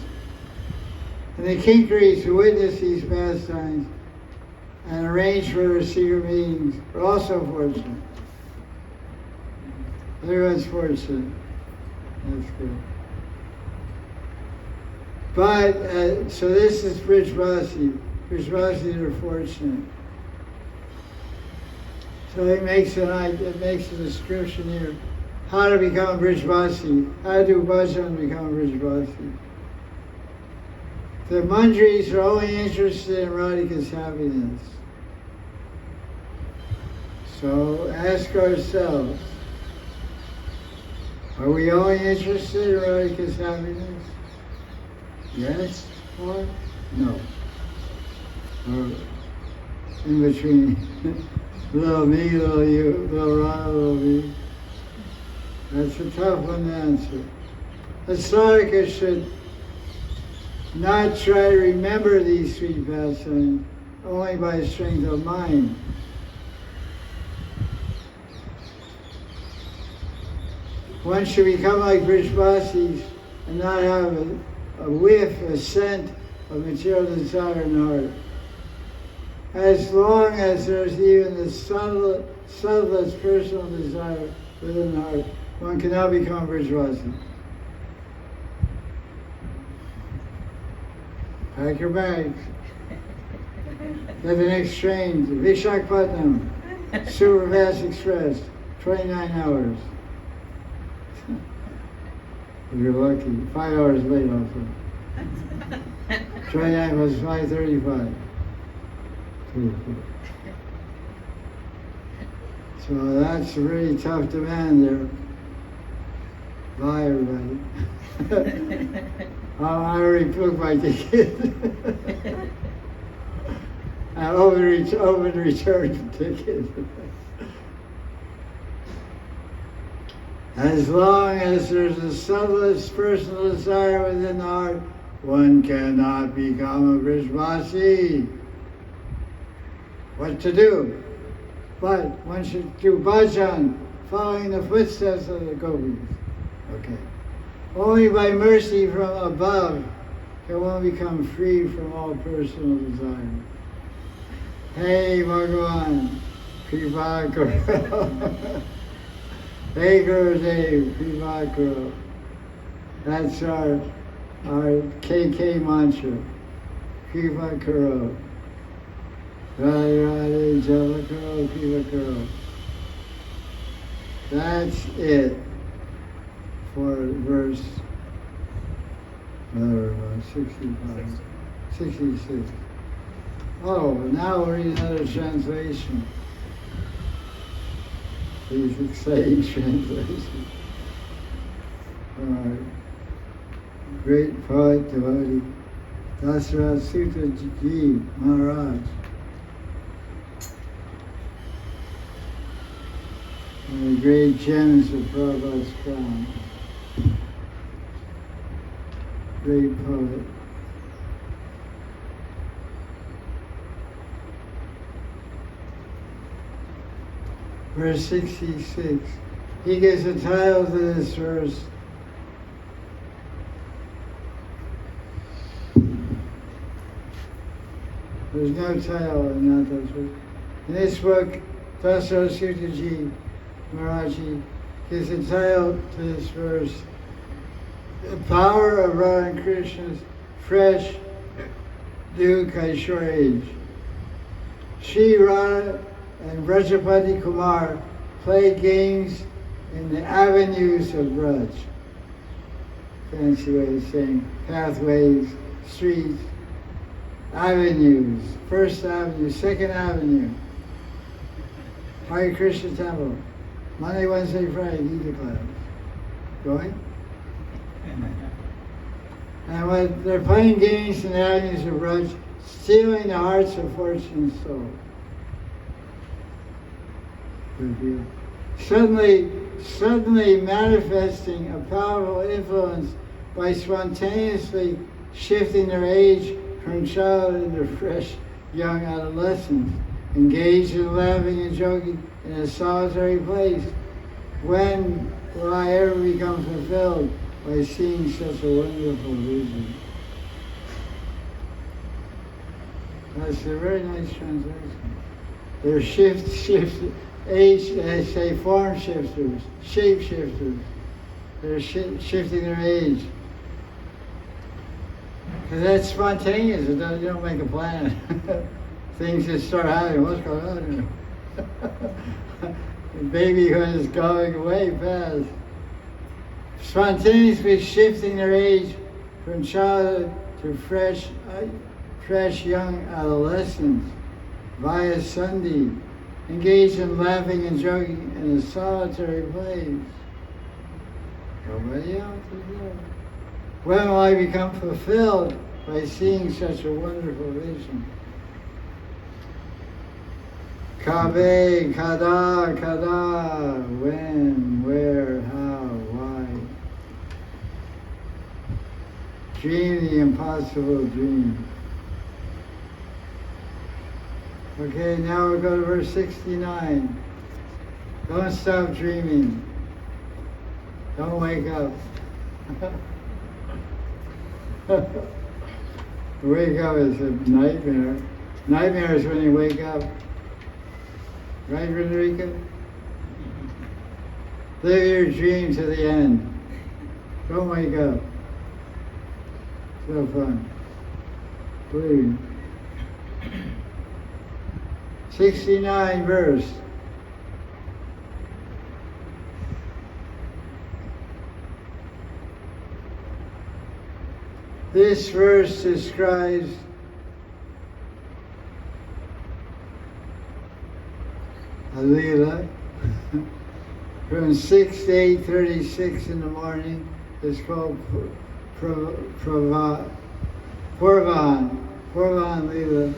And the Kinkaris who witness these pastimes and arrange for their secret meetings are also fortunate. Everyone's fortunate. That's good. But, so this is Brijvasi. Brijvasis are fortunate. So it makes a description here. How to become a Brijvasi. How to do bhajan to become a Brijvasi. The Manjaris are only interested in Radhika's happiness. So ask ourselves, are we only interested in Radhika's happiness? Yes or no? Or in between, little me, little you, little Radha, little me? That's a tough one to answer. A sadhaka should not try to remember these three pastimes only by strength of mind. One should become like Brijvasis and not have a whiff, a scent of material desire in the heart. As long as there's even the subtlest personal desire within the heart, one cannot become a Brijvasi. Pack your bags. Get the next train to Vishakhapatnam, Superfast Express, 29 hours. If you're lucky, 5 hours late also. 29 was 5:35. So that's a really tough demand there. Bye everybody. I already booked my ticket. I open return ticket. As long as there's the subtlest personal desire within the heart, one cannot become a Brijvasi. What to do? But one should do bhajan, following the footsteps of the gopis. Okay. Only by mercy from above can one become free from all personal desire. Hey Bhagavan, Kripa Karo. Hey Gurudev, Kripa Karo. That's our KK mantra. Kripa Karo. Radhe Radhe Java Karo, Kripa Karo. That's it for verse 65, 66. Oh, now we'll read another translation. these exciting translations. Great poet, devotee, Dasarasutta Maharaj. And the great gems of Prabhupada's crown. Great poet. Verse 66. He gives a title to this verse. There's no title in that verse. In this book, Dasarasutta Maharaji gives a title to this verse. The power of Radha and Krishna's fresh, new Kaishore age. Sri Radha and Brajapati Kumar played games in the avenues of Braj. Fancy way of saying pathways, streets, avenues. First Avenue, Second Avenue. Hare Krishna Temple. Monday, Wednesday, Friday, Gita class. Going? And when they're playing games in the avenues of Braj, stealing the hearts of fortune and soul. Suddenly manifesting a powerful influence by spontaneously shifting their age from childhood into fresh young adolescence, engaged in laughing and joking in a solitary place. When will I ever become fulfilled by seeing such a wonderful vision? That's a very nice translation. They're age, they say form shifters, shape shifters. They're shifting their age. Because that's spontaneous, you don't make a plan. Things just start happening, what's going on here? Babyhood is going way fast. Spontaneously shifting their age from childhood to fresh young adolescence via Sunday, engaged in laughing and joking in a solitary place. Nobody else is there. When will I become fulfilled by seeing such a wonderful vision? Kabe, kada, when, where, how, why. Dream the impossible dream. Okay, now we'll go to verse 69. Don't stop dreaming. Don't wake up. Wake up is a nightmare. Nightmare is when you wake up. Right, Rodrigo? Live your dream to the end. Don't wake up. So fun. Please. 69 verse. This verse describes a Leela from 6 to 8:36 in the morning. It's called Purvan Leela.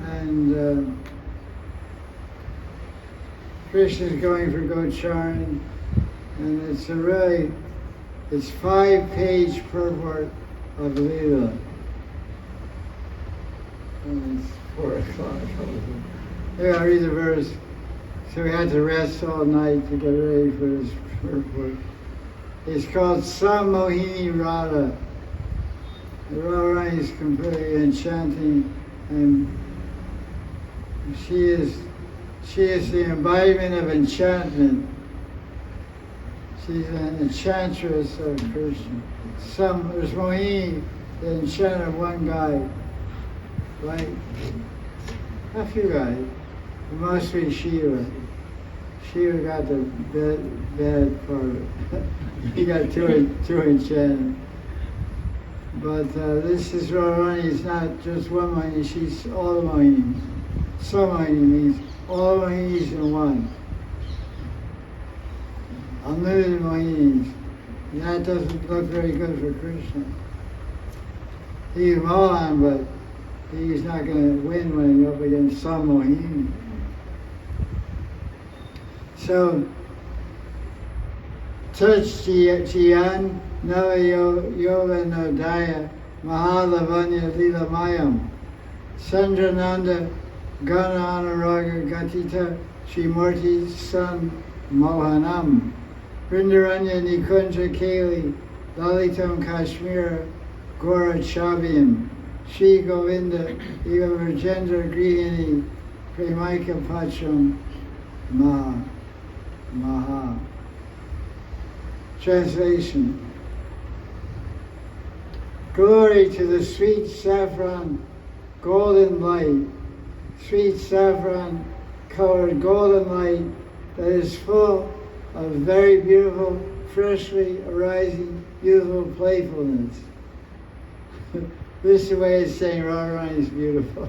And Krishna's going for Gocharan, and it's 5-page purport of Leela. And it's 4 o'clock. Here, I'll read the verse. So we had to rest all night to get ready for this purport. It's called Samohini Radha. The Radharani is completely enchanting, and she is the embodiment of enchantment. She's an enchantress of Krishna. There's Mohini, the enchanter of one guy, right? A few guys, mostly Shiva. Shiva got the bad part of it. He got too enchanted. But this is Radharani. It's not just one Mohini, she's all the Mohinis. Some Mohini means all Mohinis in one. unlimited Mohinis. And that doesn't look very good for Krishna. He's Mohan, but he's not going to win when he's up against some Mohini. So, Touch Chiyan Nava Yoga Nodaya Mahalavanya Lilamayam Sandrananda Gana Anuraga Gatita Shrimurti San Mohanam Vrindaranya Nikunja Kali Lalitam Kashmira Gora Chavyam Shri Govinda Eva Virgendra Grihini Premaika Pacham Maha. Translation. Glory to the sweet saffron golden light, sweet saffron colored golden light that is full of very beautiful, freshly arising, youthful playfulness. This is the way it's saying Radharani is beautiful.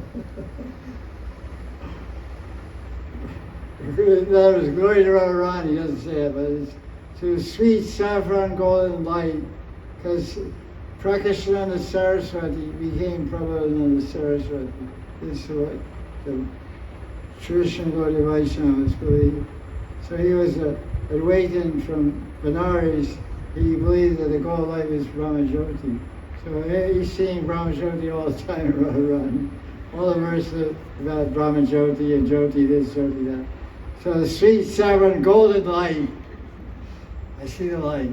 That was glory to Radharani, he doesn't say it, but it's to sweet saffron golden light, because Prakashananda Saraswati became Prabodhananda Saraswati. This is what the traditional Gaudiya Vaishnavas believe. So he was awakened from Benares. He believed that the goal light was Brahmajyoti. So he's seeing Brahmajyoti all the time in Radharani. All the verses about Brahmajyoti and Jyoti this, Jyoti that. So the sweet saffron golden light, I see the light,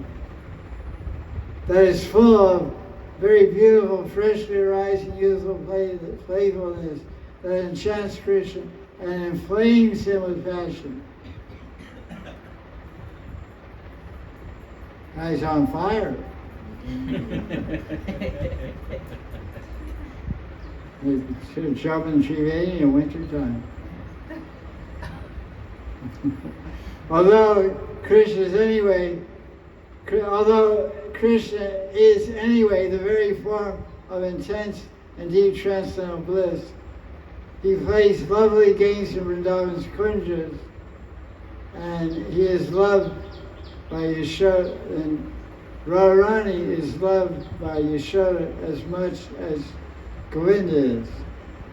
that is full of very beautiful, freshly arising, youthful playfulness that enchants Krishna and inflames him with passion. Guy's on fire. They should jump in Triveni in wintertime. Although Krishna is anyway the very form of intense and deep transcendental bliss, he plays lovely games in Vrindavan's kunjas, and he is loved by Yashoda, and Radharani is loved by Yashoda as much as Govinda is.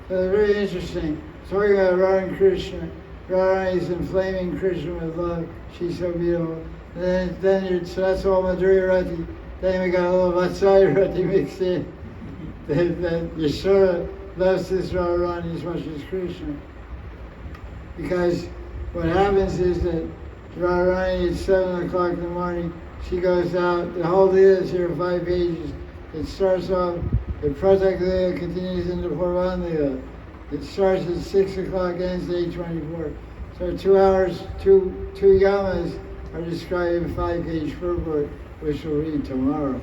So it's very interesting. Talking about Radha and Krishna, Radharani is inflaming Krishna with love. She's so beautiful. And then so that's all Madhurya Rati. Then we got a little Vatsaya Rati mixed in. That Yashoda loves this Radharani as much as Krishna. Because what happens is that Radharani at 7 o'clock in the morning, she goes out, the whole Leela is here, 5 pages. It starts off, the Pratak Leela continues into Purvan Leela. It starts at 6 o'clock, ends at 8:24. So 2 hours, two yamas are described in 5-page purport, which we'll read tomorrow.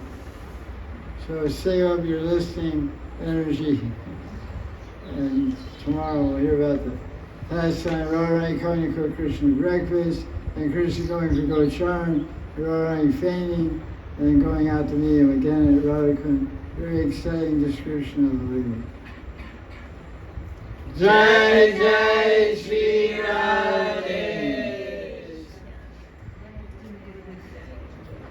So save up your listening energy, and tomorrow we'll hear about the pastime Radharani coming to cook Krishna breakfast, and Krishna going for Gocharan, Radharani fainting, and then going out to meet him again at Radhakund. Very exciting description of the Leela. Jai Jai Sri Radhe.